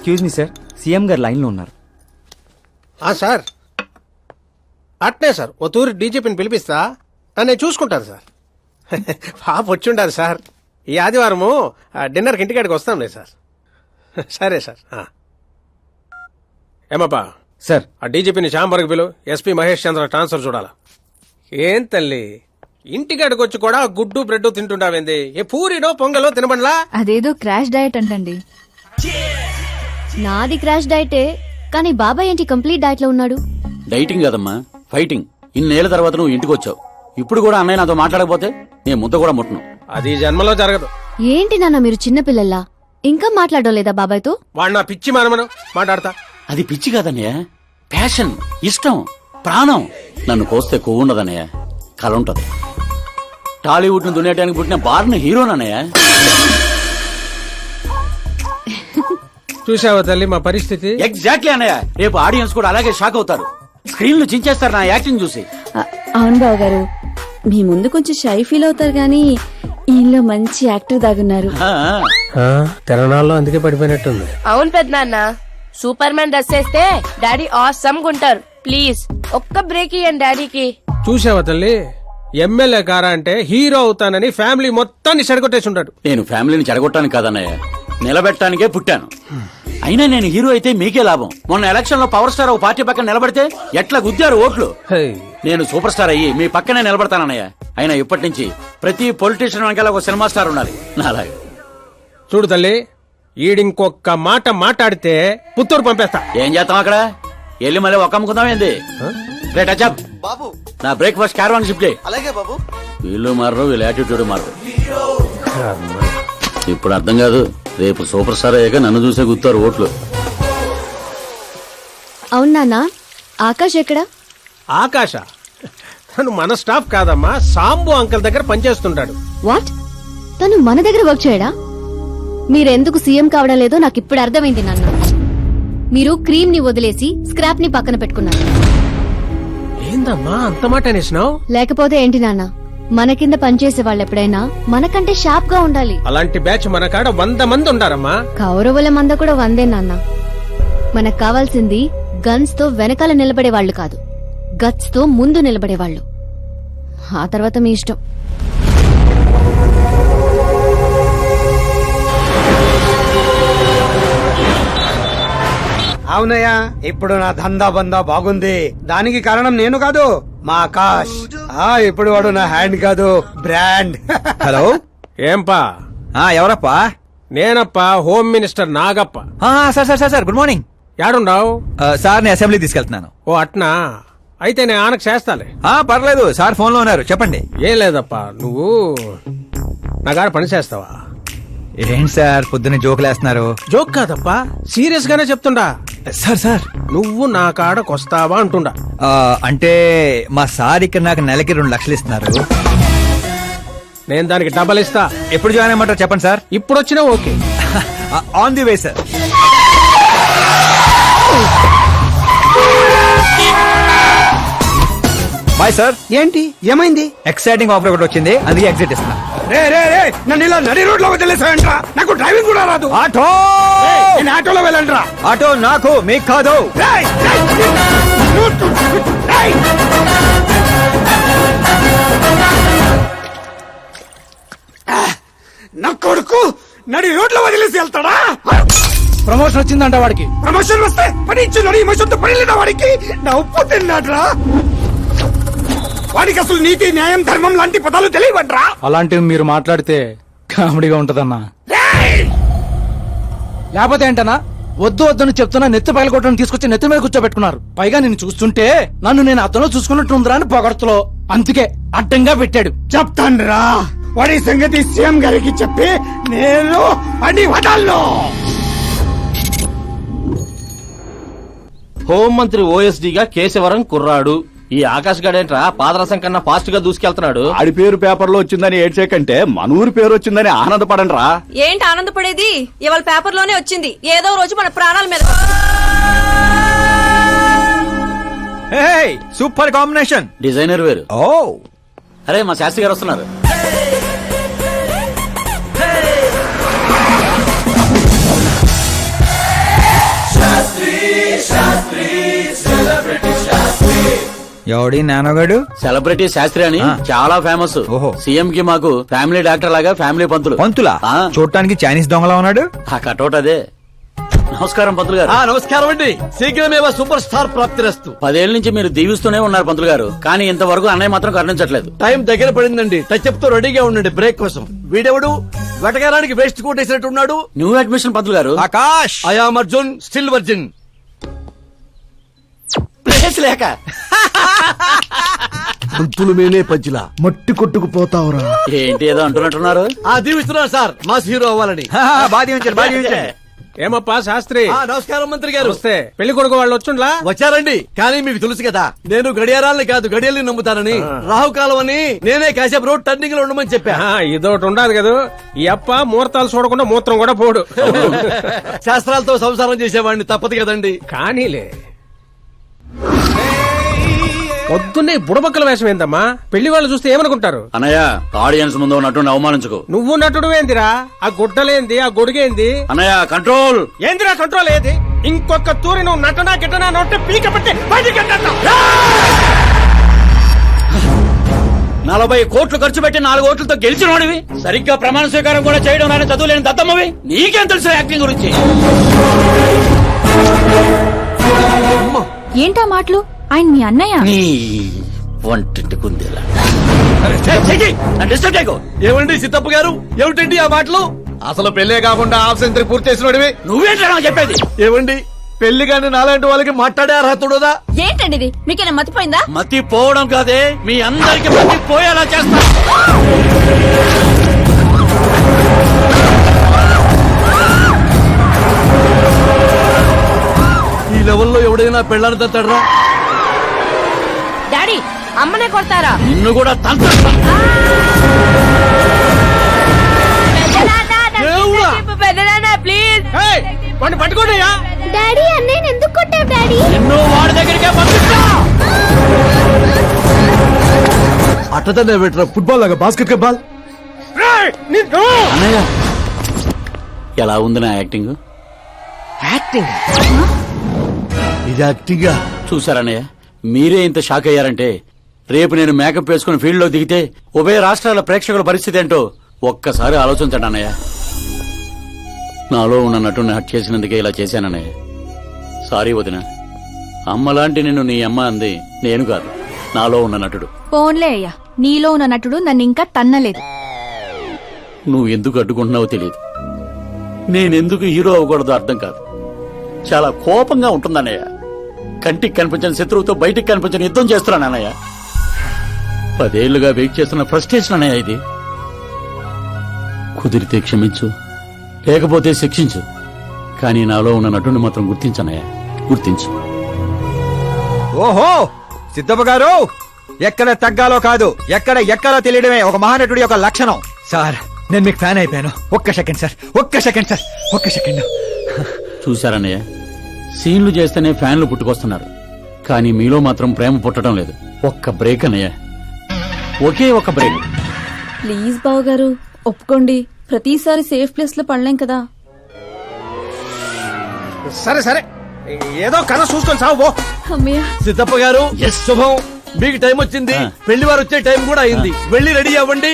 Excuse me sir, CM గారు లైన్లో ఉన్నారు. సార్ అట్నే సార్ ఓ తూరి డీజీపీని పిలిపిస్తా నేను చూసుకుంటాను సార్. పాప వచ్చిండారు సార్. ఈ ఆదివారము డిన్నర్కి ఇంటికాడికి వస్తాంలే సార్. సరే సార్. ఏమప్పా సార్, ఆ డీజీపీని ఛాంబర్కి పిలు, ఎస్పీ మహేష్ చంద్ర ట్రాన్స్ఫర్ చూడాలా. ఏం తల్లి ఇంటికాడికి వచ్చి కూడా గుడ్డు బ్రెడ్ తింటుంటావేంది? ఏ పూరినో పొంగలో తినబండ్లా? అదేదో క్రాష్ డయట్ అంటండి. నాది క్రాష్ డయటే, కానీ బాబాయ్ ఏంటి కంప్లీట్ డయట్ లో ఉన్నాడు? డైటింగ్ కదమ్మా, ఫైటింగ్. ఇన్నేళ్ల తర్వాత నువ్వు ఇంటికి వచ్చావు. ఇప్పుడు కూడా అన్నయ్య నాతో మాట్లాడకపోతే నేను ముద్ద కూడా ముట్టను. అది జన్మలో జరగదు. ఏంటి నాన్న మీరు చిన్నపిల్లల్లా ఇంకా మాట్లాడడం లేదా బాబాయ్తో? వాడు నా పిచ్చి మనమను మాట్లాడతా. అది పిచ్చి కాదన్నయ్య, ప్యాషన్, ఇష్టం, ప్రాణం. నన్ను కోస్తే కొవ్వుండదన్నయ్య, కల ఉంటది. టాలీవుడ్ ను దున్నేయడానికి పుట్టిన బార్న్ హీరోనన్నయ్య. చూసావా తల్లి మా పరిస్థితి? ఎగ్జాక్ట్లీ అన్నయ్య. రేపు ఆడియన్స్ కూడా అలాగే షాక్ అవుతారు. స్క్రీన్లు చించేస్తారు నా యాక్టింగ్ చూసి. అవును బావ గారు, మీ ముందు కొంచెం షై ఫీల్ అవుతారు గానీ ఈయనలో మంచి యాక్టర్ దాగున్నారు. తెలంగాణలో అందుకే పడిపోయినట్టుంది. అవును పెద్దనాన్న, సూపర్ మ్యాన్ డ్రెస్ వేస్తే డాడీ ఆసమ్ గుంటారు. ప్లీజ్ ఒక్క బ్రేక్ ఇయ్యండి డాడీకి. చూసావా తల్లి, ఎమ్మెల్యే కారా అంటే హీరో అవుతానని ఫ్యామిలీ మొత్తాన్ని చెడగొట్టేసి ఉంటాడు. నేను ఫ్యామిలీని చెడగొట్టానికి కాదన్నయ్య, నిలబెట్టడానికే పుట్టాను. అయినా నేను హీరో అయితే మీకే లాభం. మొన్న ఎలక్షన్ లో పవర్ స్టార్ ఒక పార్టీ పక్కన నిలబడితే ఎట్లా గుద్దారు ఓట్లు. నేను సూపర్ స్టార్ అయ్యి మీ పక్కనే నిలబడతానన్నయ్య. అయినా ఇప్పటి నుంచి ప్రతి పొలిటీషియన్ వెనకాల ఒక సినిమా స్టార్ ఉండాలి నాలాగా. చూడు తల్లి, ఈడింకొక్క మాట మాట్లాడితే పుత్తూరు పంపేస్తా. ఏం చేస్తాం అక్కడ? వెళ్ళి మళ్ళీ ఒక అమ్ముకుందాం ఏంది? రేట్ అచ్చప్ బాబు, నా బ్రేక్ఫాస్ట్ క్యారవాన్ షిఫ్ట్ చేయి. అలాగే బాబు. వీళ్ళు మారరు, వీళ్ళ యాటిట్యూడ్ మారరు. ఇప్పుడు అర్థం కాదు, రేపు సూపర్ స్టార్ అయ్యాక నన్ను చూసే గుర్తారు ఓట్లు. అవును నాన్న, ఆకాష్ ఎక్కడా? ఆకాశ తను మన స్టాఫ్ కాదమ్మా, సాంబు అంకల్ దగ్గర పనిచేస్తుంటాడు. వాట్? తను మన దగ్గర వర్క్ చేయడా? మీరెందుకు సీఎం కావడం లేదో నాకు ఇప్పుడు అర్థమైంది నాన్న. మీరు క్రీమ్ ని వదిలేసి స్క్రాప్ ని పక్కన పెట్టుకున్నారు. ఏందమ్మా అంత మాట అనేసినావు? లేకపోతే ఏంటి నాన్న, మన కింద పనిచేసే వాళ్ళు ఎప్పుడైనా మనకంటే షార్ప్ గా ఉండాలి. అలాంటి బ్యాచ్ మన కాడ 100 మంది ఉండారమ్మా. కౌరవుల మంద కూడా 100 నాన్న. మనకు కావాల్సింది గన్స్ తో వెనకాల నిలబడే వాళ్ళు కాదు, గట్స్ తో ముందు నిలబడే వాళ్ళు. ఆ తర్వాత మీ ఇష్టం. అవునయ్యా, ఇప్పుడు నా దందా బందా బాగుంది. దానికి కారణం నేను కాదు, మా ఆకాష్. ఇప్పుడు వాడు నా హ్యాండ్ కాదు, బ్రాండ్. హలో, ఏంపా? ఎవరప్పా? నేనప్పా, home minister Nagappa. Sir sir sir sir, good morning. యాడుండావు? సార్ నేను అసెంబ్లీ తీసుకెళ్తున్నాను. ఓ అట్నా, అయితే నేను ఆనకు చేస్తాలే. పర్లేదు సార్, ఫోన్ లో ఉన్నారు, చెప్పండి. ఏం లేదప్పా, నువ్వు నా గారు పని చేస్తావా? ఏంటి సార్ పొద్దున్న జోకులేస్తున్నారు? జోక్ కాదప్పా, సీరియస్ గానే చెప్తుండా. సార్ సార్, నువ్వు నా కాడకొస్తావా అంటుండా. అంటే మా సార్ ఇక్కడ నాకు నెలకి 2 లక్షలు ఇస్తున్నారు. నేను దానికి డబల్ ఇస్తా. ఎప్పుడు జాయిన్ అయ్యమంటారు చెప్పండి సార్. ఇప్పుడు వచ్చినా okay. On the way sir. Bye sir. ఏంటి ఏమైంది? ఎక్సైటింగ్ ఆఫర్ ఒకటి వచ్చింది, అందుకే ఎగ్జిట్ ఇస్తున్నా. రే రే రే, నన్ను ఇలా నడి రోడ్ లో వదిలేసాయంట్రా. నాకు డ్రైవింగ్ కూడా రాదు. ఆటో, నేను ఆటోలో వెళ్ళండిరా. ఆటో నాకు, మీకు కాదు. నా కొడుకు నడి రోడ్ లో వదిలేసి వెళ్తాడా? ప్రమోషన్ వచ్చిందంట వాడికి. ప్రమోషన్ వస్తే పని ఇచ్చిన మసొంత పని లేదా వాడికి? నా ఉప్పు తిన్నాడ్రా. వాడికి అసలు నీతి, న్యాయం, ధర్మం లాంటి పదాలు తెలియవట్రా. అలాంటివి మీరు మాట్లాడితే కామెడీగా ఉంటదన్నా. లేకపోతే ఏంటన్నా, వద్దు వద్దని చెప్తున్నా నెత్తి పగలగొట్టడం తీసుకొచ్చి నెత్తి మీద కూర్చోబెట్టుకున్నారు. పైగా నేను చూస్తుంటే నన్ను నేను అతను చూసుకున్నట్టుందిరా అని పొగడతలో, అందుకే అడ్డంగా పెట్టాడు. చెప్తాన్రా, వాడి సంగతి సీఎం గారికి చెప్పి నేను పని వదలను. హోంమంత్రి ఓఎస్డీగా కేశవరం కుర్రాడు. ఈ ఆకాశ్ గడేంట్రా పాదరసం కన్నా ఫాస్ట్ గా దూసుకెళ్తున్నాడు. ఆడి పేరు పేపర్ లో వచ్చిందని ఏడ్చేకంటే మన ఊరి పేరు వచ్చిందని ఆనందపడండి రా. ఏంటి ఆనందపడేది? ఇవాళ పేపర్ లోనే వచ్చింది, ఏదో రోజు మన ప్రాణాల మీద. Super combination. డిజైనర్ వేరు. ఓ అరే మా శాస్త్రి గారు వస్తున్నారు. ఎవడి నానోగాడు సెలబ్రిటీ శాస్త్రి అని చాలా ఫేమస్. ఓహో. సీఎం కి మాకు ఫ్యామిలీ డాక్టర్ లాగా ఫ్యామిలీ పంతులు. పంతులా ఆ. చూడటానికి చైనీస్ దొంగలా ఉన్నాడు. ఆ కటౌట్ అదే. నమస్కారం పంతులు గారు. నమస్కారం అండి. శీఘ్రమేవ సూపర్ స్టార్ ప్రాప్తిరస్తు. 10 ఏళ్ల నుంచి మీరు దీవిస్తూనే ఉన్నారు పంతులు గారు, కానీ ఇంతవరకు అన్నయ్య మాత్రం కరుణించట్లేదు. టైం దగ్గర పడిందండి. టచ్అప్ తో రెడీగా ఉండండి బ్రేక్ కోసం. వీడెవడు వెటకారానికి వేస్ట్ కోట్ వేసినట్టు ఉన్నాడు. న్యూ అడ్మిషన్ పంతులు గారు. Akash I am Arjun, still virgin. Place లేక పంతులు మేనే పంచిలా మట్టి కొట్టుకుపోతావురా. ఏంటి ఏదో అంటున్నట్టున్నారు. దీవిస్తున్నా సార్ మాస్ హీరో అవ్వాలని. బాధి ఉంచారు బాధి ఉంచారు. ఏమప్పా శాస్త్రి? నమస్కారం మంత్రి గారు. వస్తే పెళ్లి కొడుకు వాళ్ళు వచ్చుండ్లా? వచ్చారండి, కానీ మీకు తెలుసు కదా నేను గడియారాలని కాదు గడియల్ని నమ్ముతానని. రాహుకాలం అని నేనే కాసేపు రోడ్ టర్నింగ్ లో ఉండమని చెప్పా. ఇదొకటి ఉండదు కదా, ఈ అప్ప ముహూర్తాలు చూడకుండా మూత్రం కూడా పోడు. శాస్త్రాలతో సంసారం చేసేవాడిని, తప్పదు కదండి. కానీలే. పొద్దున్నే బుడబక్కల వేషం ఏందమ్మా? పెళ్లి వాళ్ళు చూస్తే ఏమనుకుంటారు? అన్నయ్య, ఆడియన్స్ ముందు ఉన్నట్టు అవమానించుకో. నువ్వు నటుడు ఏందిరా? ఆ గుడ్డలేంది, ఆ గొడుగేంది? అన్నయ్య కంట్రోల్. ఏందిరా కంట్రోల్ ఏది? ఇంకొక తూరి నువ్వు నటనా గిట్టనా నొట్టే పీక పట్టి బయటికి గెంటేస్తా. 40 కోట్లు ఖర్చు పెట్టి 4 ఓట్లతో గెలిచినోడివి, సరిగ్గా ప్రమాణ స్వీకారం కూడా చేయడం రాని చదువు లేని దత్తమ్మవి, నీకేం తెలుసు యాక్టింగ్ గురించి? ఏంటా మాటలు? ఆయన మీ అన్నయ్య. నీ వంటింటి కుందేలా. డిస్టర్బ్ చేయకు. ఏమండి సిద్ధప్ప గారు, ఏమిటండి ఆ మాటలు? అసలు పెళ్లే కాకుండా హాఫ్ సెంచరీ పూర్తి చేసినోడివి. నువ్వేంటా నాకు చెప్పేది? ఏమండి పెళ్లి కానీ నాలాంటి వాళ్ళకి మాట్లాడే అర్హత ఉండదా? ఏంటండి ఇది? మీకేనా మతిపోయిందా? మతి పోవడం కాదే, మీ అందరికి మతి పోయేలా చేస్తా. ఈ లెవెల్లో ఎవడైనా పెళ్ళాన్ని తట్టడరా? డాడీ అమ్మనే కొడతారా? నిన్ను కూడా తంత్ర. పెద్దనాన్న ప్లీజ్. వాడిని పట్టుకోండియా. డాడీ అన్నయ్య ఎందుకు కొట్టావు డాడీ? నిన్ను వాడి దగ్గరికే పంపిస్తా. అట్టదనే పెట్టరా, ఫుట్బాల్ లాగా బాస్కెట్ బాల్. అన్నయ్య, ఎలా ఉంది నా యాక్టింగ్? ఇది యాక్టింగా? చూసారన్నయ్య, మీరే ఇంత షాక్ అయ్యారంటే రేపు నేను మేకప్ వేసుకుని ఫీల్డ్ లో దిగితే ఉభయ రాష్ట్రాల ప్రేక్షకుల పరిస్థితి ఏంటో ఒక్కసారి ఆలోచించండి అన్నయ్య. నాలో ఉన్న నటుని హట్ చేసినందుకే ఇలా చేశానన్నయ్య. సారీ వదిన. అమ్మలాంటి నిన్ను నీ అమ్మ అంది నేను కాదు, నాలో ఉన్న నటుడు. పోన్లే అయ్యా, నీలో ఉన్న నటుడు నన్ను ఇంకా తన్నలేదు. నువ్వు ఎందుకు అడ్డుకుంటున్నావో తెలియదు, నేనెందుకు హీరో అవ్వకూడదో అర్థం కాదు. చాలా కోపంగా ఉంటుందన్నయ్య. కంటికి కనిపించిన శత్రువుతో బయటికి కనిపించిన యుద్ధం చేస్తున్నాను అన్నయ్య. 10 ఏళ్లుగా వెయిట్ చేస్తున్న ఫ్రస్ట్రేషన్ అన్నయ్య ఇది. కుదిరితే క్షమించు, లేకపోతే శిక్షించు, కానీ నాలో ఉన్న నటుని మాత్రం గుర్తించనయ్య, గుర్తించు. ఓహో సిద్ధప్ప గారు, ఎక్కడ తగ్గాలో కాదు, ఎక్కడ ఎక్కాలో తెలియడమే ఒక మహానటుడి యొక్క లక్షణం. సార్ నేను మీకు ఫ్యాన్ అయిపోయాను. ఒక్క సెకండ్ సార్, ఒక్క సెకండ్ సార్, ఒక్క సెకండ్. చూశారన్నయ్య, సీన్లు చేస్తేనే ఫ్యాన్లు పుట్టుకొస్తున్నారు, కానీ మీలో మాత్రం ప్రేమ పుట్టడం లేదు. ఒక్క బ్రేక్ అన్నయ్య, ఒకే ఒక బ్రేక్. ప్లీజ్ బావ గారు ఒప్పుకోండి. ప్రతిసారి సేఫ్ ప్లేస్ లో పడలేం కదా. సరే సరే, ఏదో కథ చూసుకొని సాగు పో. అమ్మయ్య. సిద్ధప్ప గారు శుభం. మీకు టైం వచ్చింది, పెళ్లి వారు వచ్చే టైం కూడా అయింది. వెళ్ళి రెడీ అవ్వండి.